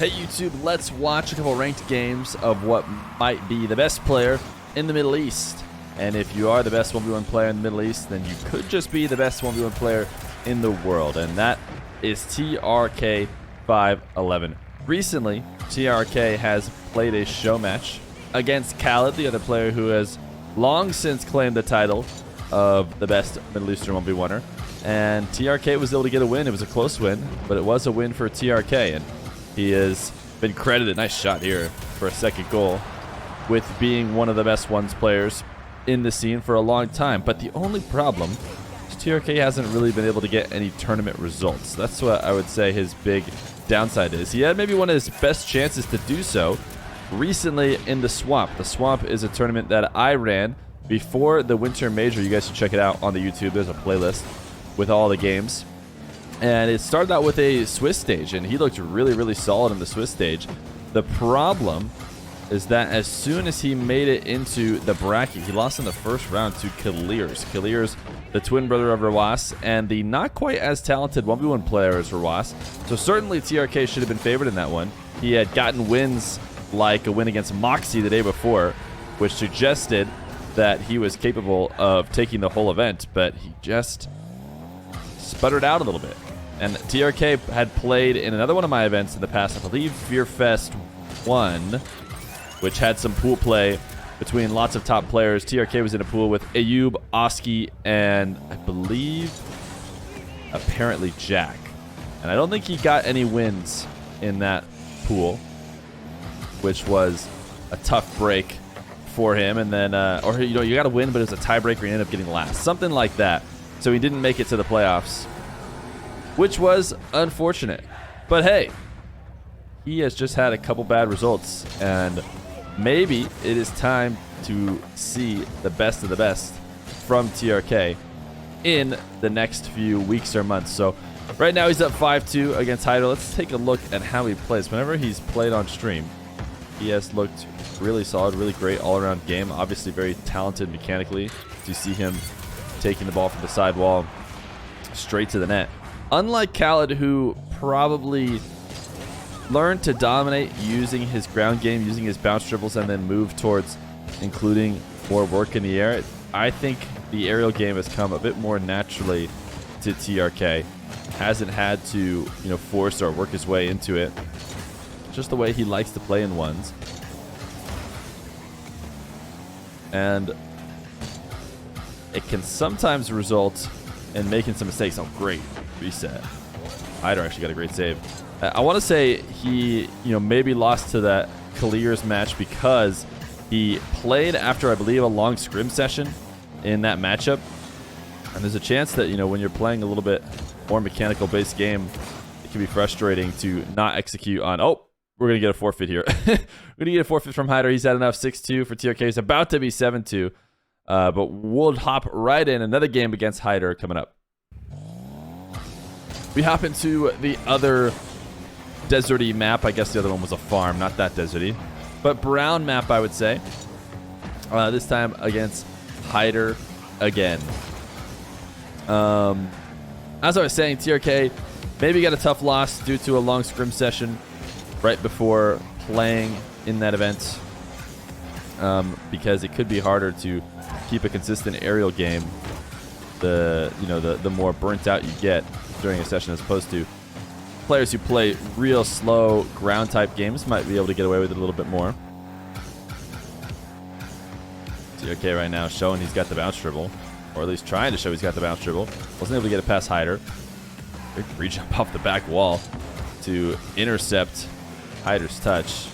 Hey YouTube, let's watch a couple ranked games of what might be the best player in the Middle East. And if you are the best 1v1 player in the Middle East, then you could just be the best 1v1 player in the world. And that is trk511. Recently, TRK has played a show match against Khaled, the other player who has long since claimed the title of the best Middle Eastern 1v1er. And TRK was able to get a win. It was a close win, but it was a win for TRK. And he has been credited, nice shot here for a second goal, with being one of the best ones players in the scene for a long time. But the only problem is TRK hasn't really been able to get any tournament results. That's what I would say his big downside is. He had maybe one of his best chances to do so recently in the Swamp. The Swamp is a tournament that I ran before the Winter Major. You guys should check it out on the YouTube. There's a playlist with all the games. And it started out with a Swiss stage, and he looked really, really solid in the Swiss stage. The problem is that as soon as he made it into the bracket, he lost in the first round to Kaliers. Kaliers, the twin brother of Rawas, and the not quite as talented 1v1 player as Rawas. So certainly TRK should have been favored in that one. He had gotten wins like a win against Moxie the day before, which suggested that he was capable of taking the whole event, but he just sputtered out a little bit. And TRK had played in another one of my events in the past, I believe FeerFest 1, which had some pool play between lots of top players. TRK was in a pool with Ayub, Oski, and I believe apparently Jack. And I don't think he got any wins in that pool, which was a tough break for him. And then, you got to win, but it was a tiebreaker. He ended up getting last, something like that. So he didn't make it to the playoffs, which was unfortunate. But hey, he has just had a couple bad results, and maybe it is time to see the best of the best from TRK in the next few weeks or months. So right now he's up 5-2 against Hyder. Let's take a look at how he plays. Whenever he's played on stream, he has looked really solid, really great all-around game. Obviously very talented mechanically. To see him taking the ball from the sidewall straight to the net. Unlike Khaled, who probably learned to dominate using his ground game, using his bounce dribbles, and then move towards including more work in the air, I think the aerial game has come a bit more naturally to TRK. Hasn't had to, force or work his way into it. Just the way he likes to play in ones. And it can sometimes result in making some mistakes. Oh, great reset. Hyder actually got a great save. I want to say he, maybe lost to that Kaliers match because he played after, I believe, a long scrim session in that matchup. And there's a chance that, when you're playing a little bit more mechanical-based game, it can be frustrating to not execute on, oh, we're going to get a forfeit here. We're going to get a forfeit from Hyder. He's had enough. 6-2 for TRK. He's about to be 7-2. But we'll hop right in. Another game against Hyder coming up. We hop into the other deserty map. I guess the other one was a farm, not that deserty. But brown map, I would say. This time against Hyder again. As I was saying, TRK maybe got a tough loss due to a long scrim session right before playing in that event. Because it could be harder to keep a consistent aerial game the more burnt out you get during a session, as opposed to players who play real slow ground type games might be able to get away with it a little bit more. TRK right now showing he's got the bounce dribble, or at least trying to show he's got the bounce dribble. Wasn't able to get it past Hyder. Big re-jump off the back wall to intercept Hyder's touch.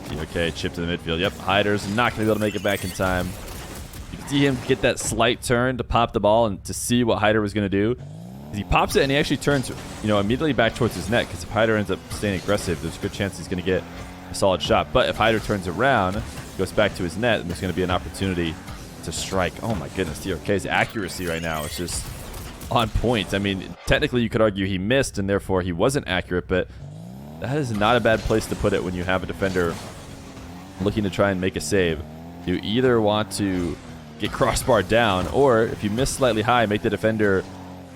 TRK chip to the midfield. Yep, Hyder's not going to be able to make it back in time. You can see him get that slight turn to pop the ball and to see what Hyder was going to do. He pops it and he actually turns, immediately back towards his net, because if Hyder ends up staying aggressive, there's a good chance he's going to get a solid shot. But if Hyder turns around, goes back to his net, then there's going to be an opportunity to strike. Oh my goodness, TRK's accuracy right now is just on point. I mean, technically you could argue he missed and therefore he wasn't accurate, but that is not a bad place to put it when you have a defender looking to try and make a save. You either want to get crossbar down, or if you miss slightly high, make the defender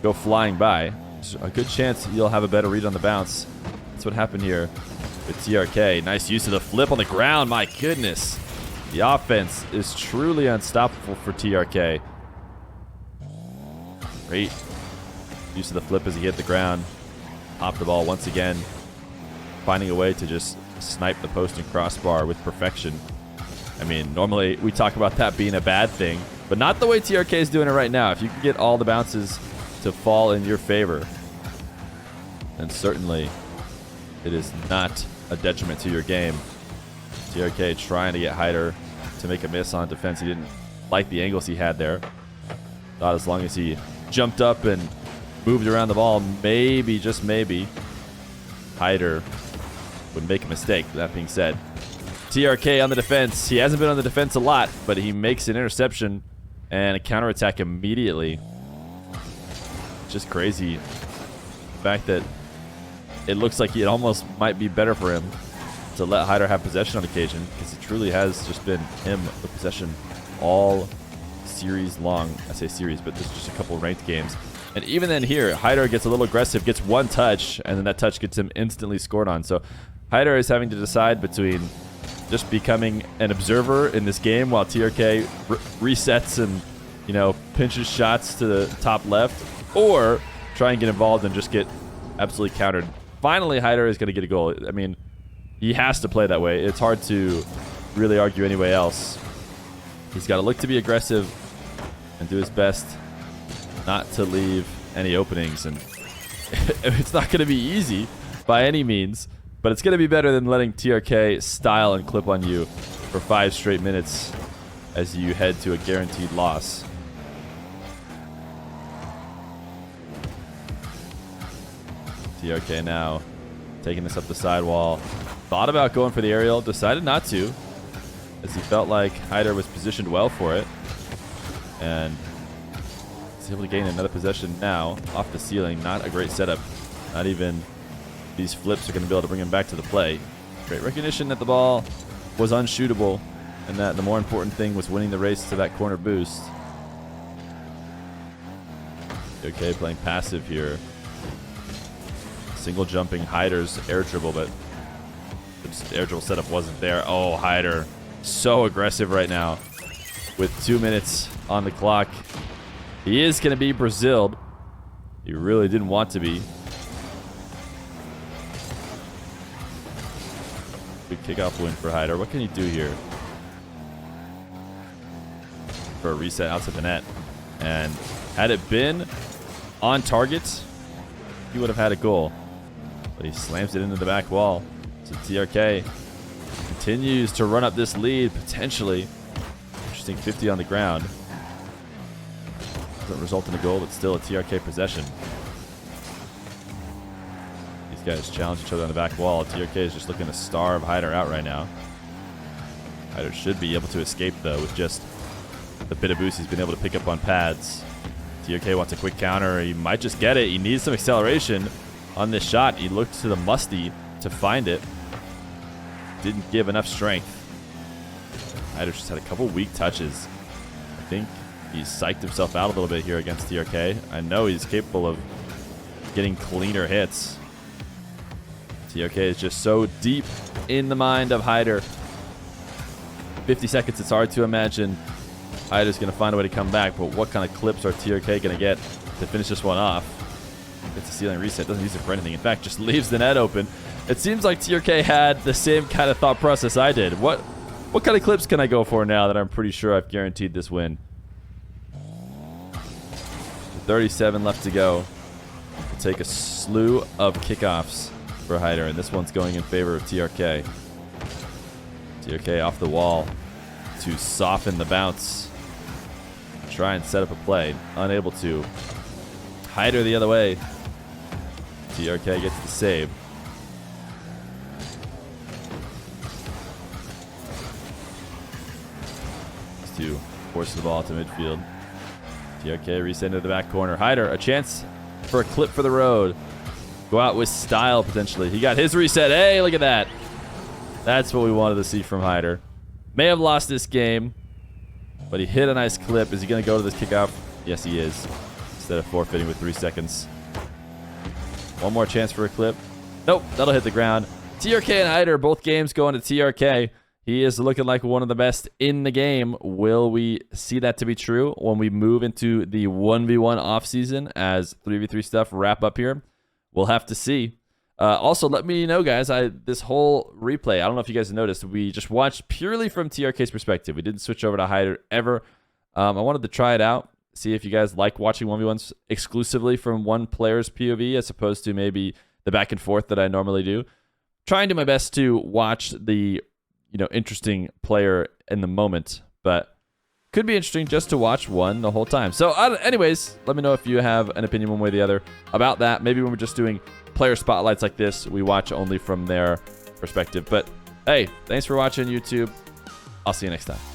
go flying by. there's a good chance you'll have a better read on the bounce. That's what happened here with TRK. Nice use of the flip on the ground. My goodness. The offense is truly unstoppable for TRK. Great use of the flip as he hit the ground. Popped the ball once again. Finding a way to just snipe the post and crossbar with perfection. I mean, normally we talk about that being a bad thing, but not the way TRK is doing it right now. If you can get all the bounces to fall in your favor, then certainly it is not a detriment to your game. TRK trying to get Hyder to make a miss on defense. He didn't like the angles he had there. Thought as long as he jumped up and moved around the ball, maybe, just maybe, Hyder would make a mistake. That being said, TRK on the defense. He hasn't been on the defense a lot, but he makes an interception and a counterattack immediately. Just crazy. The fact that it looks like it almost might be better for him to let Hyder have possession on occasion, because it truly has just been him with possession all series long. I say series, but this is just a couple ranked games. And even then here, Hyder gets a little aggressive, gets one touch, and then that touch gets him instantly scored on. So Hyder is having to decide between just becoming an observer in this game while TRK resets and, you know, pinches shots to the top left, or try and get involved and just get absolutely countered. Finally, Hyder is going to get a goal. I mean, he has to play that way. It's hard to really argue any way else. He's got to look to be aggressive and do his best not to leave any openings. And it's not going to be easy by any means, but it's going to be better than letting TRK style and clip on you for 5 straight minutes as you head to a guaranteed loss. TRK now taking this up the sidewall. Thought about going for the aerial, decided not to, as he felt like Hyder was positioned well for it. And he's able to gain another possession now off the ceiling. Not a great setup. Not even these flips are going to be able to bring him back to the play. Great recognition that the ball was unshootable, and that the more important thing was winning the race to that corner boost. Okay, playing passive here. Single jumping Hyder's air dribble, but the air dribble setup wasn't there. Oh, Hyder, so aggressive right now with 2 minutes on the clock. He is going to be Braziled. He really didn't want to be. Good kickoff win for Hyder. What can he do here? For a reset outside the net. And had it been on target, he would have had a goal. But he slams it into the back wall. So TRK continues to run up this lead, potentially. Interesting 50 on the ground. Doesn't result in a goal, but still a TRK possession. These guys challenge each other on the back wall. TRK is just looking to starve Hyder out right now. Hyder should be able to escape, though, with just the bit of boost he's been able to pick up on pads. TRK wants a quick counter. He might just get it. He needs some acceleration on this shot. He looked to the musty to find it. Didn't give enough strength. Hyder just had a couple weak touches. I think he's psyched himself out a little bit here against TRK. I know he's capable of getting cleaner hits. TRK is just so deep in the mind of Hyder. 50 seconds, it's hard to imagine Hyder's going to find a way to come back, but what kind of clips are TRK going to get to finish this one off? Gets a ceiling reset, doesn't use it for anything. In fact, just leaves the net open. It seems like TRK had the same kind of thought process I did. What kind of clips can I go for now that I'm pretty sure I've guaranteed this win? 37 left to go. We'll take a slew of kickoffs for Hyder, and this one's going in favor of TRK. TRK off the wall to soften the bounce. Try and set up a play. Unable to. Hyder the other way. TRK gets the save. Just to force the ball to midfield. TRK reset into the back corner. Hyder, a chance for a clip for the road. Go out with style, potentially. He got his reset. Hey, look at that. That's what we wanted to see from Hyder. May have lost this game, but he hit a nice clip. Is he going to go to this kickoff? Yes, he is. Instead of forfeiting with 3 seconds. One more chance for a clip. Nope, that'll hit the ground. TRK and Hyder, both games going to TRK. He is looking like one of the best in the game. Will we see that to be true when we move into the 1v1 offseason as 3v3 stuff wrap up here? We'll have to see. Also, let me know, guys, this whole replay, I don't know if you guys noticed, we just watched purely from TRK's perspective. We didn't switch over to Hyder ever. I wanted to try it out, see if you guys like watching 1v1s exclusively from one player's POV as opposed to maybe the back and forth that I normally do. Trying to do my best to watch the interesting player in the moment, but could be interesting just to watch one the whole time. So anyways, let me know if you have an opinion one way or the other about that. Maybe when we're just doing player spotlights like this, we watch only from their perspective. But hey, thanks for watching, YouTube. I'll see you next time.